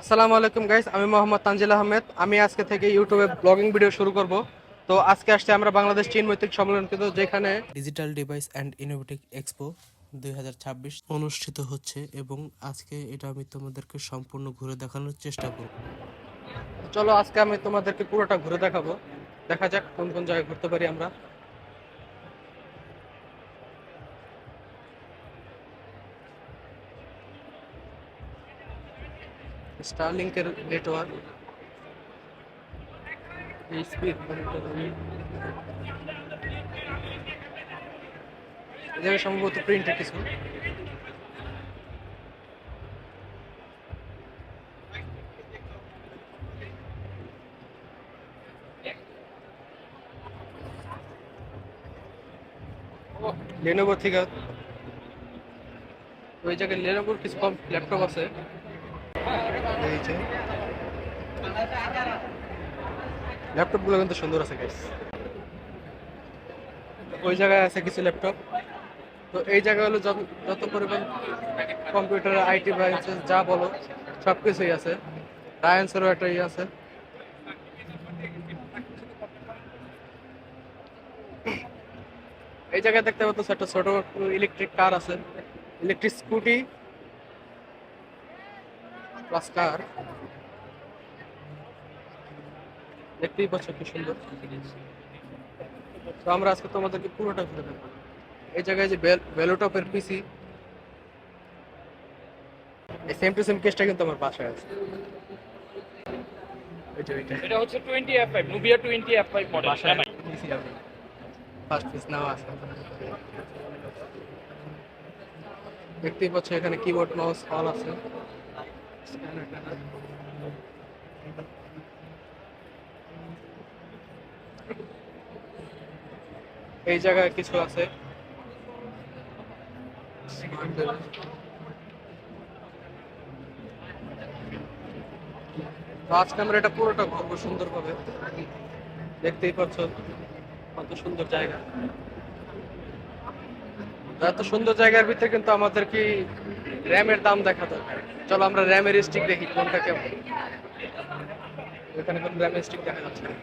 আসসালামু আলাইকুম গাইস, আমি মোহাম্মদ তানজিল আহমেদ। আমি আজকে থেকে ইউটিউবে ব্লগিং ভিডিও শুরু করব। তো আজকে আসছে আমরা বাংলাদেশ চীন মৈত্রিক সম্মেলন, কিন্তু যেখানে digital device and innovative expo 2026 অনুষ্ঠিত হচ্ছে, এবং আজকে এটা আমি তোমাদেরকে সম্পূর্ণ ঘুরে দেখানোর চেষ্টা করব। চলো আজকে আমি তোমাদেরকে পুরোটা ঘুরে দেখাবো। দেখা যাক কোন কোন জায়গায় ঘুরতে পারি আমরা। স্টারলিংকের নেটওয়ার্ক, এই স্পিড, এই জায়গায় সম্ভবত প্রিন্টের কিছু। লেনোভো থেকে ওই জায়গায় লেনোভোর কিছু কম ল্যাপটপ আছে। এই যে ল্যাপটপ গুলো কিন্তু সুন্দর আছে গাইস। ওই জায়গায় আছে কিছু ল্যাপটপ। তো এই জায়গা হলো যত যত পরিমাণ কম্পিউটার আইটি বা যা বলো সব কিছুই আছে। রায়ান্সেরও একটা ইয়ে আছে। এই জায়গায় দেখতে পাচ্ছ একটা ছোট ইলেকট্রিক কার আছে, ইলেকট্রিক স্কুটি প্লাস কার। দেখতেই পাচ্ছ কি সুন্দর। তো আমরা আজকে তোমাদেরকে পুরোটা ঘুরে দেবো। এই জায়গায় যে বেলোটপের পিসি, এই সেম টু সেম কেসটা কিন্তু আমার বাসায় আছে। এটা হচ্ছে 20F5 নুবিয়া 20F5 মডেল বাসায় এমআই। পিসি আমি ফার্স্ট পিস নেওয়া আছে। দেখতেই পাচ্ছ এখানে কিবোর্ড মাউস অল আছে। এই জায়গায় কিছু আছে। তো আজকে আমরা এটা পুরোটা ঘুরবো সুন্দরভাবে। দেখতেই পাচ্ছ কত সুন্দর জায়গা। তো এত সুন্দর জায়গার ভিতরে কিন্তু আমাদের কি র্যামের দাম দেখা দরকার। চলো আমরা র্যামের স্টিক দেখি কোনটা কেমন। এখানে কোন র্যামের স্টিক দেখা যাচ্ছে না।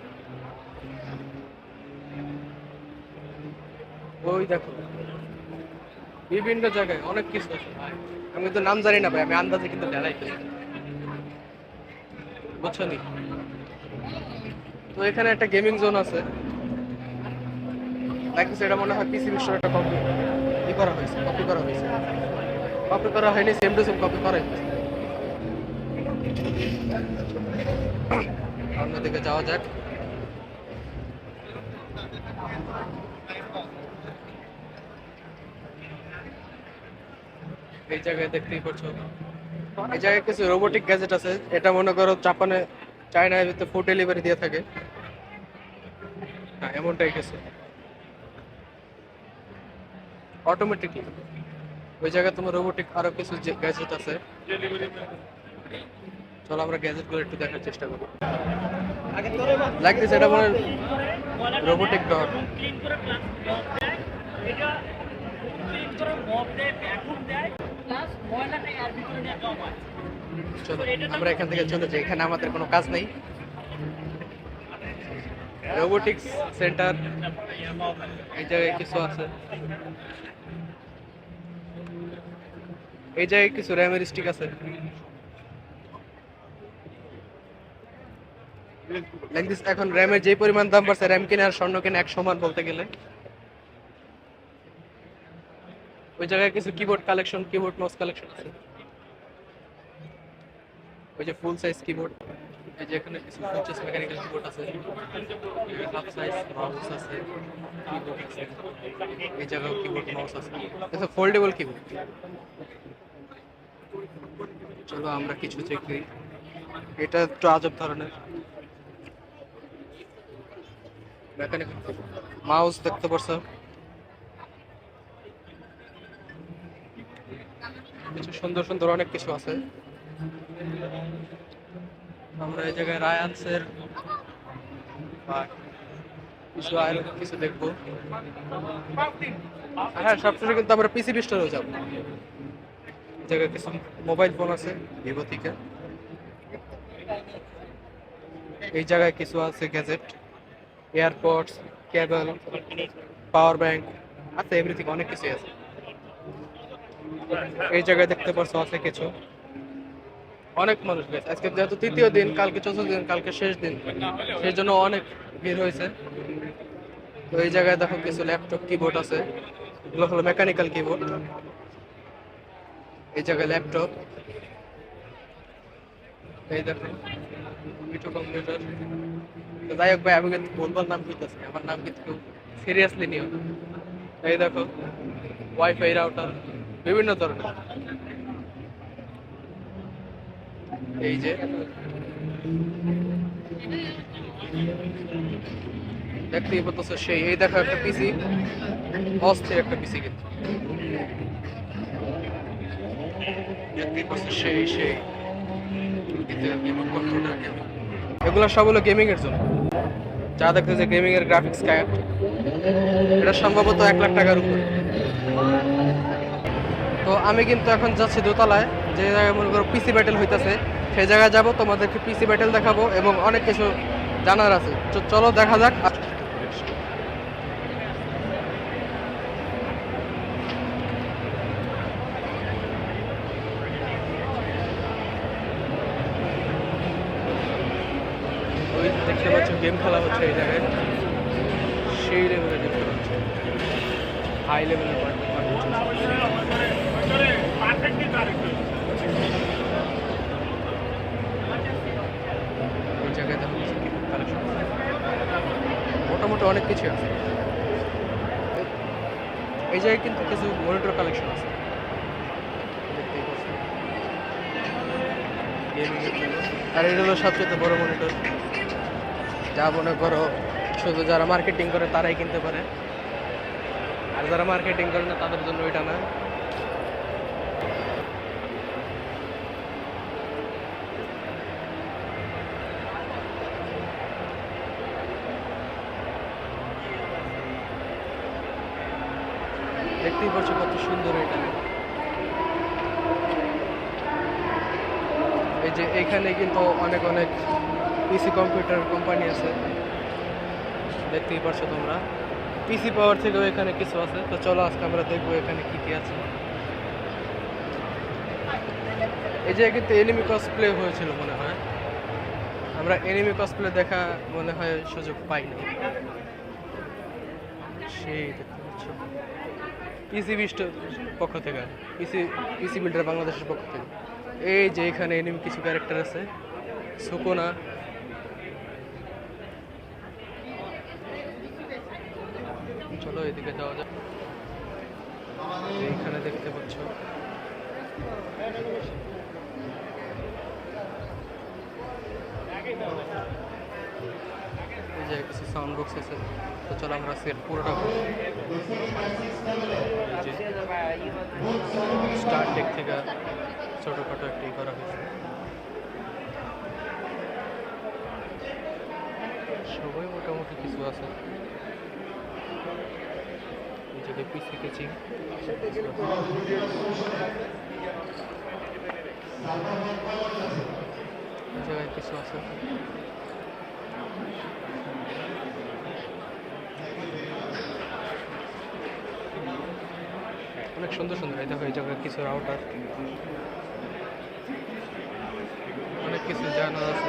ওই দেখো বিভিন্ন জায়গায় অনেক কিছু আছে। আমি তো নাম জানি না ভাই, আমি আন্দাজে কিন্তু ঢেলাই ফেলি, বুঝছো নি? তো এখানে একটা গেমিং জোন আছে। দেখছি এটা মনে হয় পিসি বিশ্বর একটা কপি করা হয়নি, সেম টু সেম কপি করা হয়েছে। অন্যদিকে যাওয়া যাক। এই জায়গায় দেখতেই পাচ্ছ এই জায়গায় কিছু রোবোটিক গ্যাজেট আছে। এটা মনে করো জাপানে চায়নার ভিতরে ফুড ডেলিভারি দিয়ে থাকে। হ্যাঁ, এমনটাই কিছু অটোমেটিকলি। ওই জায়গায় তোমার রোবোটিক আরো কিছু গ্যাজেট আছে। চলো আমরা গ্যাজেট গুলো একটু দেখার চেষ্টা করি। লাইক দিস, এটা মনে রোবোটিক ডগ। চলো আমরা এখান থেকে চলে যাই, এখানে আমাদের কোনো কাজ নেই। রোবোটিক্স সেন্টার এই জায়গায় কিছু আছে। এই জায়গায় কিছু র্যামের স্টিক আছে। লাইক দিস, এখন র্যামের যে পরিমাণ দাম বাড়ছে, র্যাম কিনে আর স্বর্ণ কিনে এক সমান বলতে গেলে। ওই জায়গায় কিছু keyboard collection, keyboard mouse collection আছে। ওই যে ফুল সাইজ কিবোর্ড, এই যে এখানে কিছু ফুল সাইজ মেকানিক্যাল কিবোর্ড আছে, হাফ সাইজ মাউস আছে, কিবোর্ড আছে। এই জায়গায় কিবোর্ড মাউস আছে, এটা ফোল্ডেবল কিবোর্ড। চলো আমরা কিছু চেক করি। এটা একটু আজব ধরনের মেকানিক্যাল মাউস দেখতে পারছো। কিছু সুন্দর সুন্দর অনেক কিছু আছে। আমরা এই জায়গায় রায়ান্সের বা কিছু আরো কিছু দেখবো। হ্যাঁ, সবশেষে কিন্তু আমরা পিসি স্টোরেও যাবো। এই জায়গায় কিছু মোবাইল ফোন আছে ভিভো থেকে। এই জায়গায় কিছু আছে গ্যাজেট, এয়ারপডস, কেবল, পাওয়ার ব্যাংক আছে, এভরিথিং অনেক কিছু আছে। এই জায়গায় দেখতে পাচ্ছ আছে কিছু, অনেক মানুষ গেছে আজকে, যেহেতু তৃতীয় দিন, কালকে চতুর্থ দিন, কালকে শেষ দিন, সেই জন্য অনেক ভিড় হয়েছে। তো এই জায়গায় দেখো কিছু ল্যাপটপ, কিবোর্ড আছে, এগুলো হলো মেকানিক্যাল কিবোর্ড। এই জায়গায় ল্যাপটপ, এই দেখো কিছু কম্পিউটার। তো যাই হোক ভাই, আমি কিন্তু বলবার নাম করতেছি, আমার নাম কিন্তু কেউ সিরিয়াসলি নিও না। এই দেখো ওয়াইফাই রাউটার বিভিন্ন ধরনের। এই যে দেখতেই পাচ্ছ সেই, এই দেখো একটা পিসি, অস্থির একটা পিসি কিন্তু দেখতেই পাচ্ছ সেই সেই। এগুলো সব হলো গেমিং এর জন্য, যা দেখতেছে গেমিং এর গ্রাফিক্স কার্ড, এটা সম্ভবত 1 লাখ টাকার উপরে। তো আমি কিন্তু এখন যাচ্ছি দোতলায়, যে জায়গায় মনে করো পিসি ব্যাটেল হইতাছে, সেই জায়গায় যাব, তোমাদেরকে পিসি ব্যাটেল দেখাবো এবং অনেক কিছু জানার আছে। চলো দেখা যাক। ওই দেখতে পাচ্ছ গেম খেলা হচ্ছে এই জায়গায়, সেই লেভেলের গেম খেলা হচ্ছে, হাই লেভেলের এই জায়গায় দেখো কিছু কিবোর্ড কালেকশন, মোটামুটি অনেক কিছু আছে। এই জায়গায় কিন্তু কিছু মনিটর কালেকশন আছে, দেখতেই পাচ্ছ গেমিং এর জন্য। আর এটা হলো সবচেয়ে বড় মনিটর, যা মনে করো শুধু যারা মার্কেটিং করে তারাই কিনতে পারে, আর যারা মার্কেটিং করে না তাদের জন্য এটা না। দেখতেই পাচ্ছ কত সুন্দর এটা। এই যে এইখানে কিন্তু অনেক অনেক পিসি কম্পিউটার কোম্পানি আছে, দেখতেই পাচ্ছ তোমরা। পিসি পাওয়ার থেকেও এখানে কিছু আছে। তো চলো আজকে আমরা দেখবো এখানে কি কি আছে। এই যে কিন্তু এনিমি কসপ্লে হয়েছিল মনে হয়, আমরা এনিমি কসপ্লে দেখা মনে হয় সুযোগ পাই না। সেই দেখতে পাচ্ছ পিসি বিস্টের পক্ষ থেকে, পিসি বিল্ডার বাংলাদেশের পক্ষ থেকে। এই যে এখানে এনিমি কিছু ক্যারেক্টার আছে, সুকোনা, চলো এদিকে যাওয়া যাক। এইখানে দেখতে পাচ্ছ এই যে কিছু সাউন্ড বক্স আছে। তো চলো আমরা সেট পুরোটা স্টার টেক থেকে ছোটোখাটো একটি করা হয়েছে, সবাই মোটামুটি কিছু আছে। এই জায়গায় পিসি কেচিং, এই জায়গায় কিছু আছে। অনেক সুন্দর সুন্দর। এই দেখো এই জায়গায় কিছু রাউটার, অনেক কিছু জানার আছে।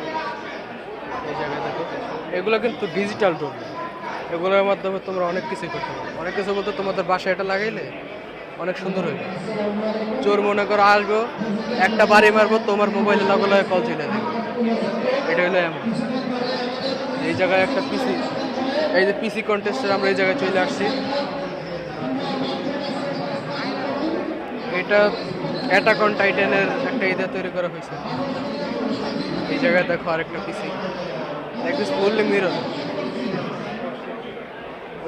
এই জায়গায় দেখো এগুলো কিন্তু ডিজিটাল ডোর, এগুলোর মাধ্যমে তোমরা অনেক কিছুই করতে পারো। অনেক কিছু বলতে তোমাদের বাসায় এটা লাগাইলে অনেক সুন্দর হইবে। চোর মনে করো আসবো, একটা বাড়ি মারবো, তোমার মোবাইলে লাগালে কল চলে যাবে। এটা হলো এমন। এই জায়গায় একটা পিসি, এই যে পিসি কন্টেস্টের আমরা এই জায়গায় চলে আসছি। এটা অ্যাটাক অন টাইটানের একটা ইদা তৈরি করা হয়েছে। এই জায়গায় দেখো আরেকটা পিসি, দেখো ফুললি মিরর।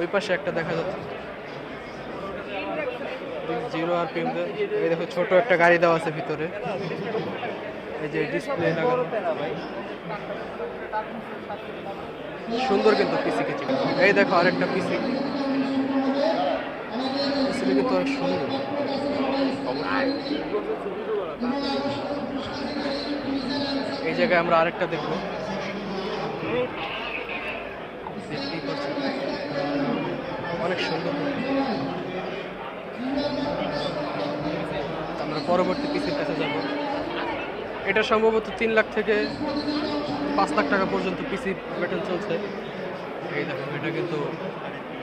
ওই পাশে একটা দেখা যাচ্ছে 0 RPM। এই দেখো ছোট একটা গাড়ি দেওয়া আছে ভিতরে, এই যে ডিসপ্লে লাগানো, সুন্দর কিন্তু পিসি কিছু। এই দেখো আরেকটা পিসি, পিসিটা কিন্তু অনেক সুন্দর। এই এই জায়গায় আমরা আরেকটা দেখবো। দেখতেই পাচ্ছেন অনেক সুন্দর। আমরা পরবর্তী পিসির কাছে যাব। এটা সম্ভবত 3 লাখ থেকে 5 লাখ টাকা পর্যন্ত পিসি ব্যাটেল চলছে। এই দেখো, এটা কিন্তু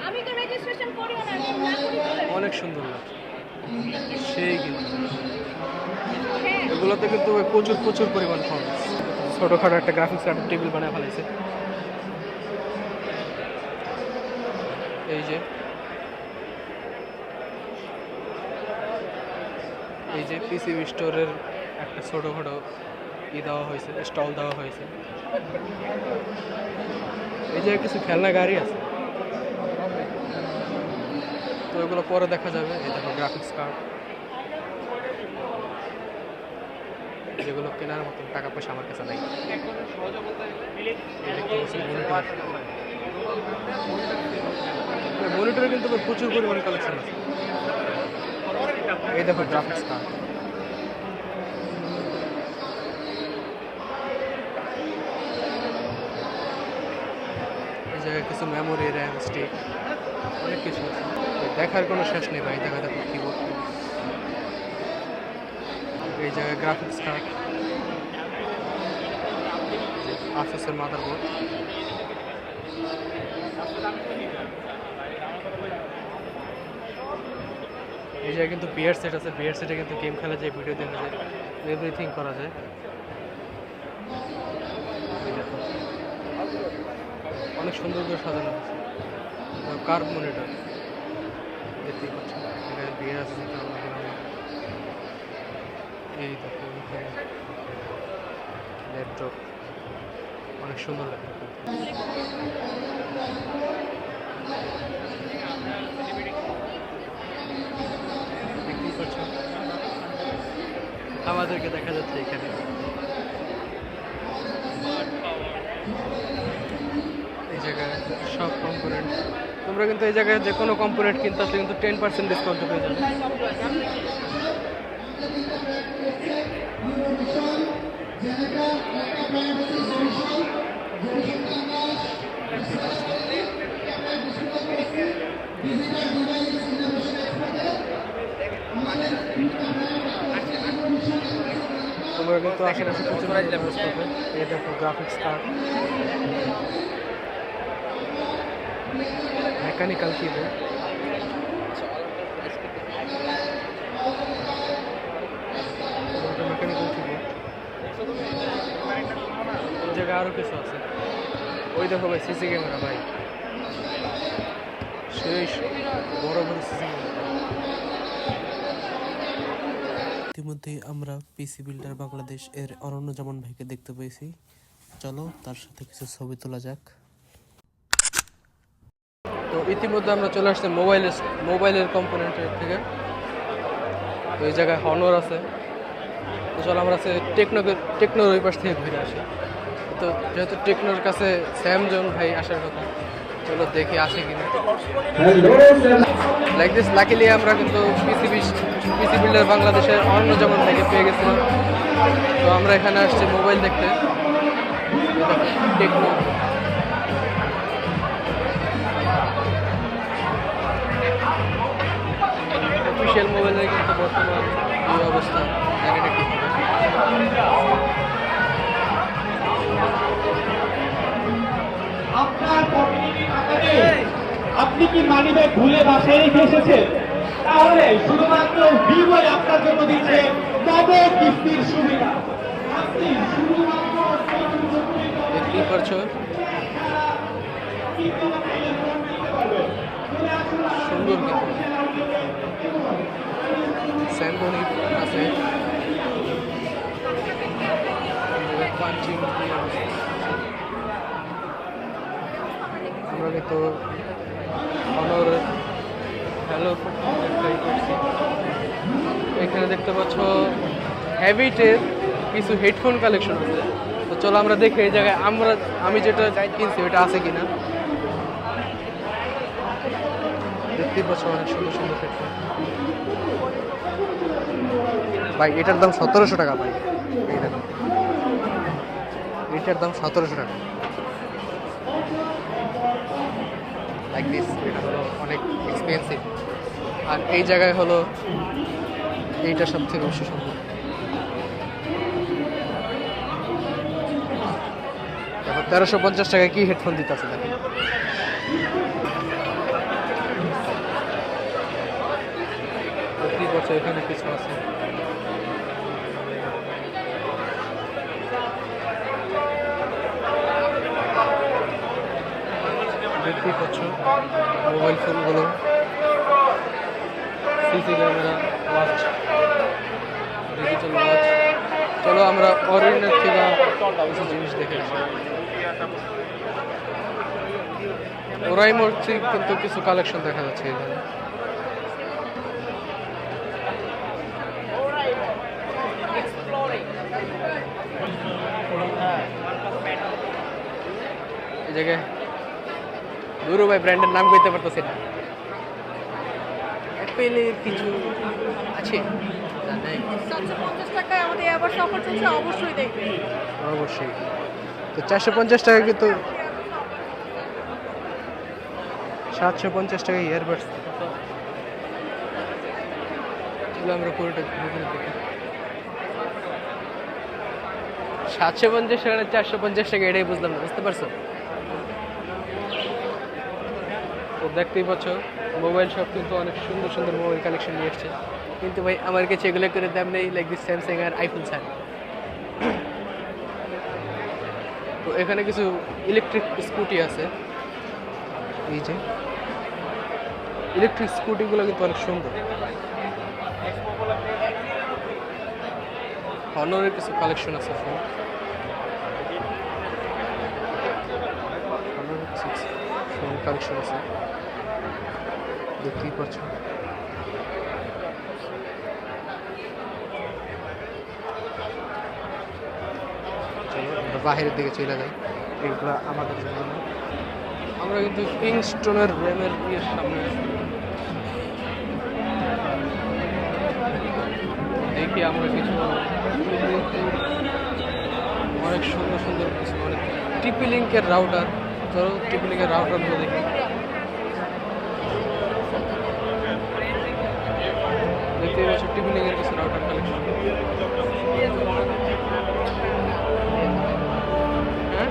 আমি তো রেজিস্ট্রেশন করিও না, অনেক সুন্দর লাগছে, সেই কিন্তু এগুলোতে কিন্তু প্রচুর প্রচুর পরিমাণ খরচ। ছোটোখাটো একটা গ্রাফিক্স কার্ড টেবিল বানিয়ে ফেলাইছে। এই যে পিসিবি স্টোরের একটা ছোটোখাটো দেওয়া হয়েছে, স্টল দেওয়া হয়েছে। এই যে কিছু খেলনা গাড়ি আছে, তো এগুলো পরে দেখা যাবে। এই দেখো গ্রাফিক্স কার্ড, যেগুলো কেনার মতন টাকা পয়সা আমার কাছে নাই। মনিটরে কিন্তু প্রচুর পরিমাণে কালেকশন আছে। এই দেখো গ্রাফিক্স কার্ড, এই জায়গায় কিছু মেমোরি, র্যাম, স্টিক, অনেক কিছু আছে। দেখার কোনো শেষ নেই ভাই। দেখা দেখো কিবোর্ড, এই জায়গায় গ্রাফিক্স কার্ড, আসুসের মাদারবোর্ড। এই জায়গায় কিন্তু বিয়ার সেট আছে। বিয়ার সেটে কিন্তু গেম খেলা যায়, ভিডিও দেখা যায়, এভরিথিং করা যায়। অনেক সুন্দর করে সাজানো আছে। কার্ভ মনিটর দেখতেই পাচ্ছেন। এখানে বিয়ার আছে, এই দেখো ল্যাপটপ, অনেক সুন্দর লাগে। দেখতেই পাচ্ছেন আমাদেরকে দেখা যাচ্ছে এখানে। এই জায়গায় সব কম্পোনেন্ট, তোমরা কিন্তু এই জায়গায় যে কোনো কম্পোনেন্ট কিনতে আসলে কিন্তু 10% ডিসকাউন্ট পেয়ে যাবে। তোমরা কিন্তু আশেপাশে প্রচুর ব্যবস্থা হবে। এই দেখো graphics card, mechanical keyboard, mechanical keyboard. এই জায়গায় আরও কিছু আছে। ওই দেখো ভাই সিসি ক্যামেরা, ভাই সেই বড় বড় সিসি ক্যামেরা। ইতিমধ্যেই আমরা পিসি বিল্ডার বাংলাদেশ এর অনন্য জামান ভাইকে দেখতে পেয়েছি। চলো তার সাথে কিছু ছবি তোলা যাক। তো ইতিমধ্যে আমরা চলে আসছি মোবাইলের কম্পোনেন্টের থেকে। তো এই জায়গায় হনর আছে। তো চলো আমরা টেকনোর ওই পাশ থেকে ঘুরে আসি। তো যেহেতু টেকনোর কাছে স্যামসং ভাই আসার কথা, চলো দেখি আসে কিনা। লাইক দিস লাকিলি আমরা কিন্তু পিসি বিল্ডার বাংলাদেশের অন্য যেমন থেকে পেয়ে গেছিলাম। তো আমরা এখানে আসছি মোবাইল দেখতে। টেকনো, অফিসিয়াল মোবাইলের কিন্তু বর্তমান এই অবস্থা, জানি না কি হবে। আপনি কি মানিব্যাগ ভুলে বাসায় রেখে এসেছেন? তাহলে শুধুমাত্র ভিভোই আপনার জন্য দিচ্ছে নগদ কিস্তির সুবিধা। আপনি শুধুমাত্র দেখতেই পারছো সুন্দর কিন্তু স্যামসং আছে। পাঞ্চিং আমরা কিন্তু অনর হ্যালো ট্রাই করছি। এখানে দেখতে পাচ্ছ হ্যাবিটের কিছু হেডফোন কালেকশন আছে। তো চলো আমরা দেখি এই জায়গায় আমি যেটা কিনছি ওটা আছে কিনা। দেখতেই পাচ্ছ অনেক সুন্দর সুন্দর হেডফোন। ভাই এটার দাম 1700 টাকা ভাই। এই দেখো এটার দাম 1700 টাকা। লাইক দিস, এটা হলো অনেক এক্সপেন্সিভ। আর এই জায়গায় হলো এইটা সব থেকে বেশি সুন্দর। দেখো 1350 টাকায় কি হেডফোন দিতে আছে দেখো। কি করছে এখানে কিছু আছে। দেখতেই পাচ্ছ মোবাইল ফোনগুলো, CC camera, watch, digital watch. চলো আমরা অরিজিনাল থেকে কিছু জিনিস দেখে আসি। ওরাই মরছি কিন্তু কিছু কালেকশন দেখা যাচ্ছে এখানে। এই জায়গায় দুরু ভাই ব্র্যান্ডের নাম কইতে পারতেছি না। অ্যাপেলের কিছু আছে না নাই? 750 টাকায় আমাদের আবার অফার চলছে, অবশ্যই দেখবে। অবশ্যই। তো 450 টাকা কিন্তু 750 টাকা ইয়ারবাডস। চলো আমরা পুরোটা ঘুরে ঘুরে দেখি। 750 টাকা 450 টাকা, এটাই বুঝলাম না, বুঝতে পারছো? তো দেখতেই পাচ্ছ মোবাইল শপ কিন্তু অনেক সুন্দর সুন্দর মোবাইল কালেকশন নিয়ে এসছে, কিন্তু ভাই আমার কাছে এগুলো করে দাম নেই, লাইক দিস স্যামসাং আর আইফোন ছাড়। তো এখানে কিছু ইলেকট্রিক স্কুটি আছে। এই যে ইলেকট্রিক স্কুটিগুলো কিন্তু অনেক সুন্দর। হনরের কিছু কালেকশন আছে, ফোন কালেকশন আছে, দেখতেই পাচ্ছ। চলো আমরা বাহিরের দিকে চলে যাই, এগুলো আমাদের জন্য না। আমরা কিন্তু কিংস্টনের র্যামের ইয়ের সামনে আছি। দেখি আমরা কিছু অনেক সুন্দর সুন্দর কিছু, অনেক টিপি লিঙ্কের রাউটার। ধরো টিপি লিঙ্কের রাউটারগুলো দেখি। দেখতে পাচ্ছ টিপি লিঙ্কের কিছু রাউটার কালেকশন। হ্যাঁ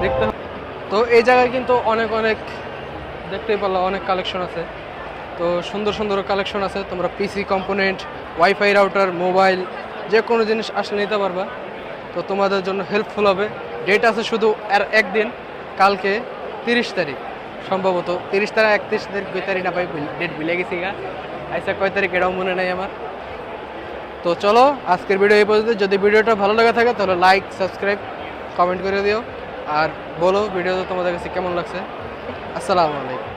দেখতে। তো এই জায়গায় কিন্তু অনেক অনেক দেখতেই পারলো অনেক কালেকশন আছে। তো সুন্দর সুন্দর কালেকশন আছে। তোমরা পিসি কম্পোনেন্ট, ওয়াইফাই রাউটার, মোবাইল, যে কোনো জিনিস আসলে নিতে পারবা। তো তোমাদের জন্য হেল্পফুল হবে। ডেট আছে শুধু আর একদিন, কালকে 30 তারিখ, সম্ভবত 30 তারিখ 31 তারিখ 2 তারিখ না পাই, ডেট ভুলে গেছি গা। আচ্ছা কয় তারিখ এটাও মনে নাই আমার। তো চলো আজকের ভিডিও এই পর্যন্ত। যদি ভিডিওটা ভালো লাগে থাকে তাহলে লাইক, সাবস্ক্রাইব, কমেন্ট করে দিও আর বলো ভিডিওটা তোমাদের কাছে কেমন লাগছে। আসসালামু আলাইকুম।